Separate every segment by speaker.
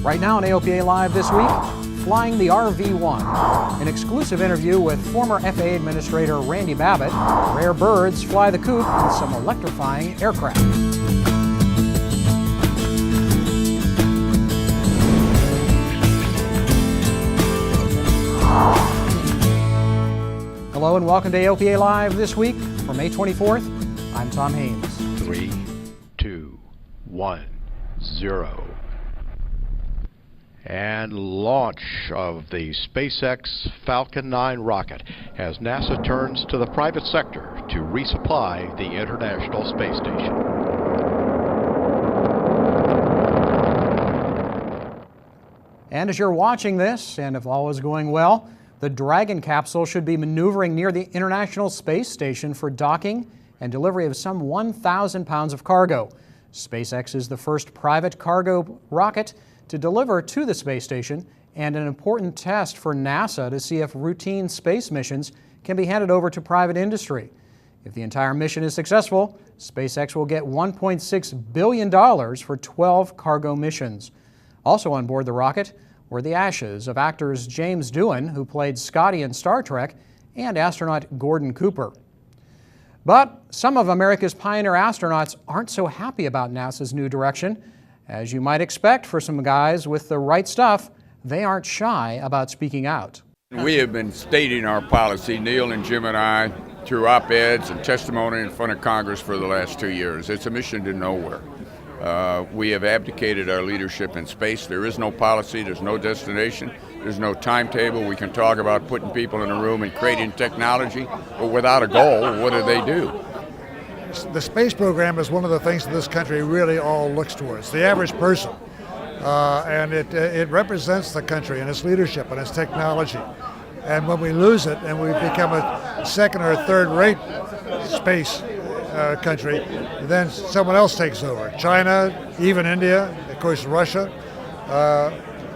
Speaker 1: Right now on AOPA Live this week, flying the RV-1. An exclusive interview with former FAA Administrator Randy Babbitt. Rare birds fly the coop in some electrifying aircraft. Hello and welcome to AOPA Live this week for May 24th. I'm Tom Haynes.
Speaker 2: 3, 2, 1, 0. And launch of the SpaceX Falcon 9 rocket as NASA turns to the private sector to resupply the International Space Station.
Speaker 1: And as you're watching this, and if all is going well, the Dragon capsule should be maneuvering near the International Space Station for docking and delivery of some 1,000 pounds of cargo. SpaceX is the first private cargo rocket to deliver to the space station and an important test for NASA to see if routine space missions can be handed over to private industry. If the entire mission is successful, SpaceX will get $1.6 billion for 12 cargo missions. Also on board the rocket were the ashes of actors James Doohan, who played Scotty in Star Trek, and astronaut Gordon Cooper. But some of America's pioneer astronauts aren't so happy about NASA's new direction. As you might expect for some guys with the right stuff, they aren't shy about speaking out.
Speaker 3: We have been stating our policy, Neil and Jim and I, through op-eds and testimony in front of Congress for the last 2 years. It's a mission to nowhere. We have abdicated our leadership in space. There is no policy, there's no destination, there's no timetable. We can talk about putting people in a room and creating technology, but without a goal, what do they do?
Speaker 4: The space program is one of the things that this country really all looks towards, the average person. And it represents the country and its leadership and its technology. And when we lose it and we become a second or third rate space country, then someone else takes over. China, even India, of course Russia,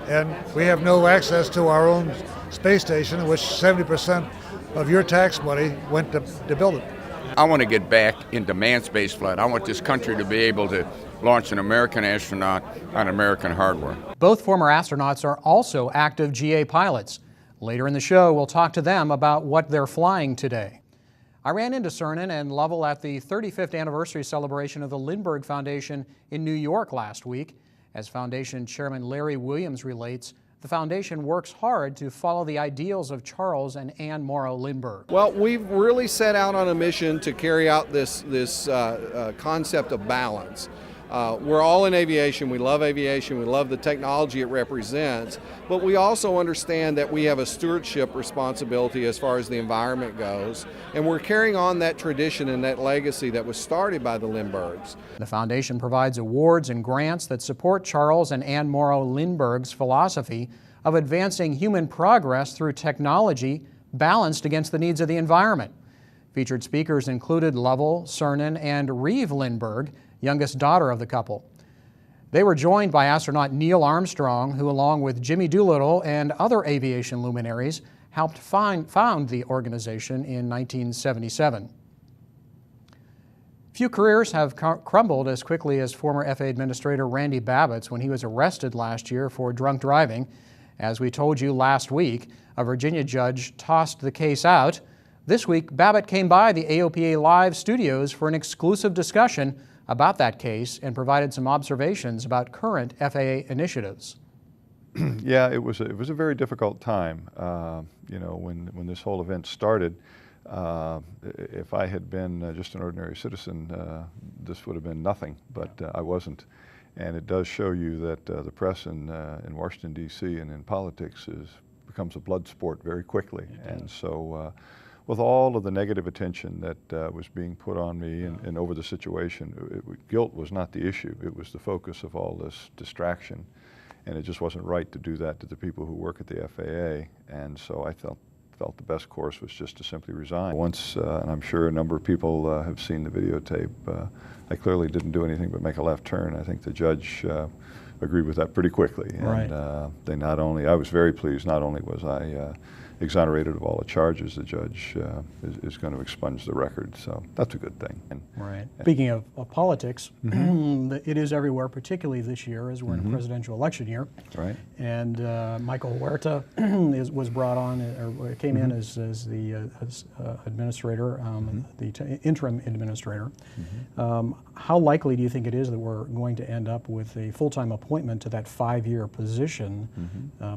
Speaker 4: and we have no access to our own space station, in which 70% of your tax money went to build it.
Speaker 3: I want to get back into manned space flight. I want this country to be able to launch an American astronaut on American hardware.
Speaker 1: Both former astronauts are also active GA pilots. Later in the show, we'll talk to them about what they're flying today. I ran into Cernan and Lovell at the 35th anniversary celebration of the Lindbergh Foundation in New York last week. As Foundation Chairman Larry Williams relates, the Foundation works hard to follow the ideals of Charles and Anne Morrow Lindbergh.
Speaker 5: Well, we've really set out on a mission to carry out this concept of balance. We're all in aviation, we love the technology it represents, but we also understand that we have a stewardship responsibility as far as the environment goes, and we're carrying on that tradition and that legacy that was started by the Lindberghs. The Foundation provides awards and grants that support Charles and Anne Morrow Lindbergh's philosophy of advancing human progress through technology balanced against the needs of the environment. Featured speakers included Lovell, Cernan, and Reeve Lindbergh, youngest daughter of the couple. They were joined by astronaut Neil Armstrong, who along with Jimmy Doolittle and other aviation luminaries helped found the organization in 1977. Few careers have crumbled as quickly as former FAA Administrator Randy Babbitt's when he was arrested last year for drunk driving. As we told you last week, a Virginia judge tossed the case out. This week, Babbitt came by the AOPA Live studios for an exclusive discussion about that case and provided some observations about current FAA initiatives.
Speaker 6: Yeah, it was a very difficult time. You know, when this whole event started, if I had been just an ordinary citizen, this would have been nothing, but I wasn't. And it does show you that the press in Washington, D.C. and in politics becomes a blood sport very quickly. And so with all of the negative attention that was being put on me and over the situation, guilt was not the issue. It was the focus of all this distraction. And it just wasn't right to do that to the people who work at the FAA. And so I felt the best course was just to simply resign. Once, and I'm sure a number of people have seen the videotape, I clearly didn't do anything but make a left turn. I think the judge agreed with that pretty quickly. And
Speaker 1: right.
Speaker 6: I was very pleased. Not only was I exonerated of all the charges, the judge is going to expunge the record. So that's a good thing.
Speaker 1: Right. Speaking of politics, it is everywhere, particularly this year as we're in a presidential election year.
Speaker 6: Right.
Speaker 1: And Michael Huerta was brought on, or came in as the administrator, the interim administrator. How likely do you think it is that we're going to end up with a full-time appointment to that 5-year position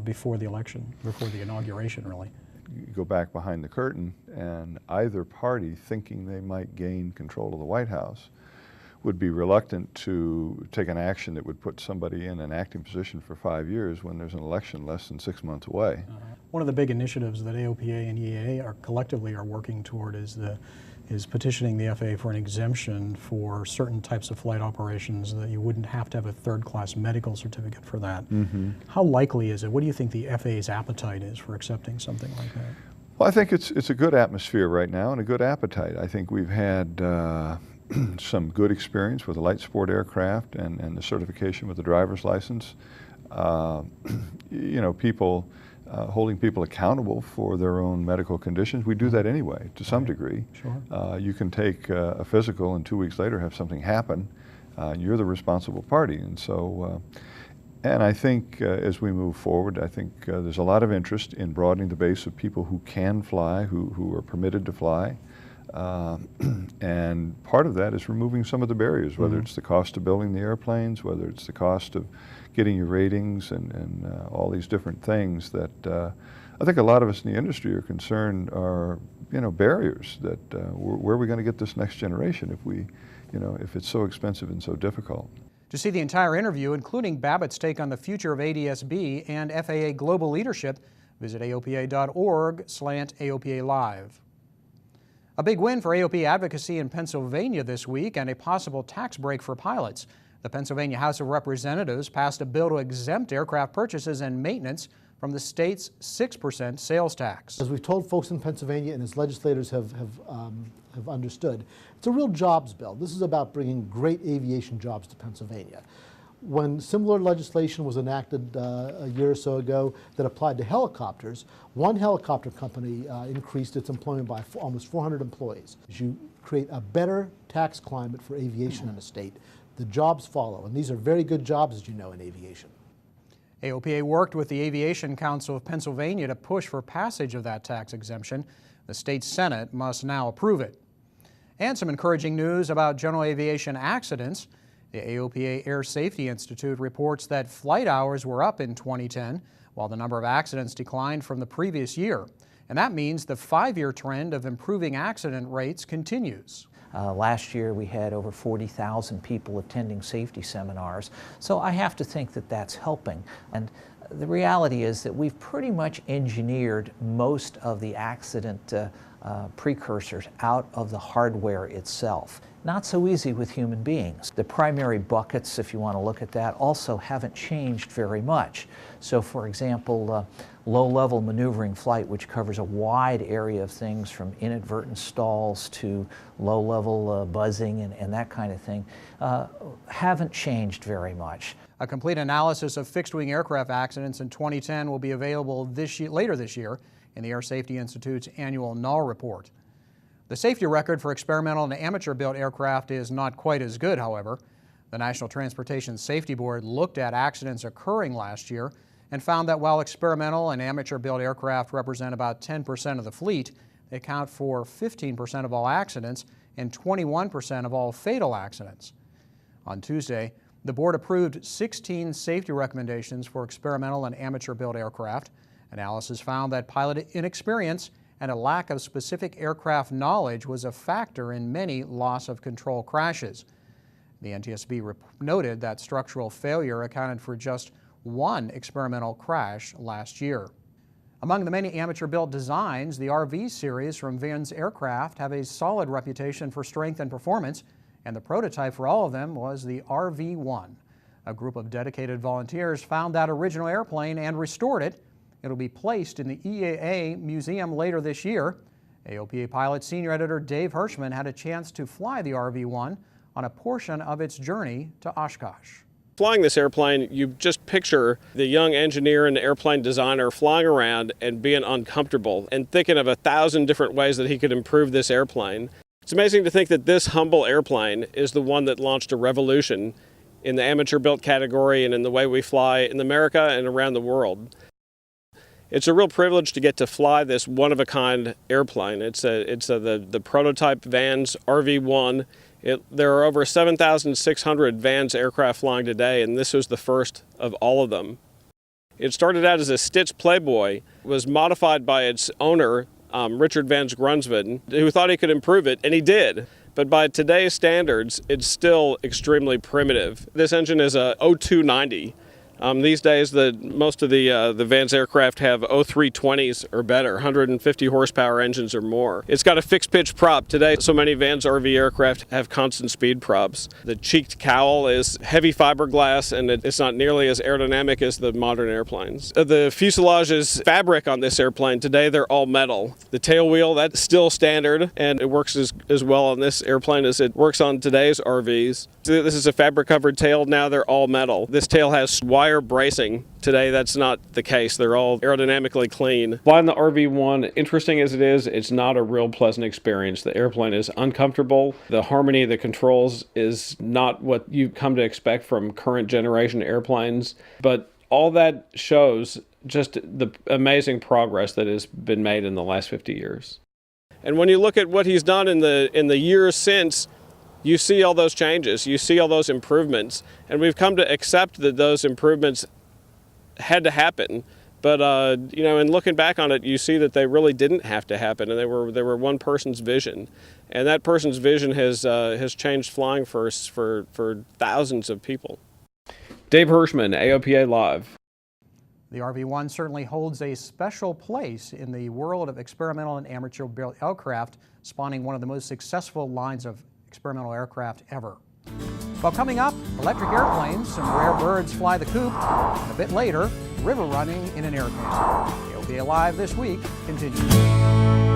Speaker 1: before the election, before the inauguration, really?
Speaker 6: You go back behind the curtain, and either party, thinking they might gain control of the White House, would be reluctant to take an action that would put somebody in an acting position for 5 years when there's an election less than 6 months away.
Speaker 1: One of the big initiatives that AOPA and EAA are collectively working toward is petitioning the FAA for an exemption for certain types of flight operations, that you wouldn't have to have a third-class medical certificate for that. How likely is it? What do you think the FAA's appetite is for accepting something like that?
Speaker 6: Well, I think it's a good atmosphere right now and a good appetite. I think we've had some good experience with the light sport aircraft and the certification with the driver's license. You know, holding people accountable for their own medical conditions. We do that anyway, to some degree.
Speaker 1: Sure.
Speaker 6: You can take a physical and 2 weeks later have something happen. You're the responsible party. And so, and I think as we move forward, I think there's a lot of interest in broadening the base of people who can fly, who are permitted to fly. And part of that is removing some of the barriers, whether it's the cost of building the airplanes, whether it's the cost of getting your ratings and all these different things that I think a lot of us in the industry are concerned are, you know, barriers that where are we going to get this next generation if we, you know, if it's so expensive and so difficult.
Speaker 1: To see the entire interview, including Babbitt's take on the future of ADS-B and FAA global leadership, visit AOPA.org/AOPA Live. A big win for AOP advocacy in Pennsylvania this week and a possible tax break for pilots. The Pennsylvania House of Representatives passed a bill to exempt aircraft purchases and maintenance from the state's 6% sales tax.
Speaker 7: As we've told folks in Pennsylvania and as legislators have understood, it's a real jobs bill. This is about bringing great aviation jobs to Pennsylvania. When similar legislation was enacted a year or so ago that applied to helicopters, one helicopter company increased its employment by almost 400 employees. As you create a better tax climate for aviation in the state, the jobs follow, and these are very good jobs, as you know, in aviation.
Speaker 1: AOPA worked with the Aviation Council of Pennsylvania to push for passage of that tax exemption. The state Senate must now approve it. And some encouraging news about general aviation accidents. The AOPA Air Safety Institute reports that flight hours were up in 2010, while the number of accidents declined from the previous year. And that means the 5-year trend of improving accident rates continues.
Speaker 8: Last year we had over 40,000 people attending safety seminars, so I have to think that that's helping. And the reality is that we've pretty much engineered most of the accident precursors out of the hardware itself. Not so easy with human beings. The primary buckets, if you want to look at that, also haven't changed very much. So for example, low-level maneuvering flight, which covers a wide area of things from inadvertent stalls to low-level buzzing and that kind of thing, haven't changed very much.
Speaker 1: A complete analysis of fixed-wing aircraft accidents in 2010 will be available later this year in the Air Safety Institute's annual null report. The safety record for experimental and amateur-built aircraft is not quite as good, however. The National Transportation Safety Board looked at accidents occurring last year and found that while experimental and amateur-built aircraft represent about 10% of the fleet, they account for 15% of all accidents and 21% of all fatal accidents. On Tuesday, the board approved 16 safety recommendations for experimental and amateur-built aircraft. Analysis found that pilot inexperience and a lack of specific aircraft knowledge was a factor in many loss-of-control crashes. The NTSB noted that structural failure accounted for just one experimental crash last year. Among the many amateur-built designs, the RV series from Vin's Aircraft have a solid reputation for strength and performance, and the prototype for all of them was the RV-1. A group of dedicated volunteers found that original airplane and restored it. It'll be placed in the EAA Museum later this year. AOPA Pilot Senior Editor Dave Hirschman had a chance to fly the RV-1 on a portion of its journey to Oshkosh.
Speaker 9: Flying this airplane, you just picture the young engineer and airplane designer flying around and being uncomfortable and thinking of 1,000 different ways that he could improve this airplane. It's amazing to think that this humble airplane is the one that launched a revolution in the amateur-built category and in the way we fly in America and around the world. It's a real privilege to get to fly this one-of-a-kind airplane. It's the prototype Vans RV-1. There are over 7,600 Vans aircraft flying today, and this was the first of all of them. It started out as a Stitch Playboy, was modified by its owner, Richard Vance Grunsven, who thought he could improve it, and he did. But by today's standards, it's still extremely primitive. This engine is a 0290. These days, most of the Vans aircraft have 0320s or better, 150 horsepower engines or more. It's got a fixed pitch prop. Today, so many Vans RV aircraft have constant speed props. The cheeked cowl is heavy fiberglass, and it's not nearly as aerodynamic as the modern airplanes. The fuselage is fabric on this airplane. Today, they're all metal. The tail wheel, that's still standard, and it works as well on this airplane as it works on today's RVs. This is a fabric-covered tail. Now they're all metal. This tail has wire bracing. Today, that's not the case. They're all aerodynamically clean. Flying the RV-1, interesting as it is, it's not a real pleasant experience. The airplane is uncomfortable. The harmony of the controls is not what you come to expect from current generation airplanes. But all that shows just the amazing progress that has been made in the last 50 years. And when you look at what he's done in the years since, you see all those changes, you see all those improvements, and we've come to accept that those improvements had to happen. But in looking back on it, you see that they really didn't have to happen, and they were one person's vision, and that person's vision has changed flying for thousands of people. Dave Hirschman, AOPA Live.
Speaker 1: The RV-1 certainly holds a special place in the world of experimental and amateur-built aircraft, spawning one of the most successful lines of experimental aircraft ever. Well, coming up, electric airplanes, some rare birds fly the coop, and a bit later, river running in an airplane. AOPA Live This Week continues.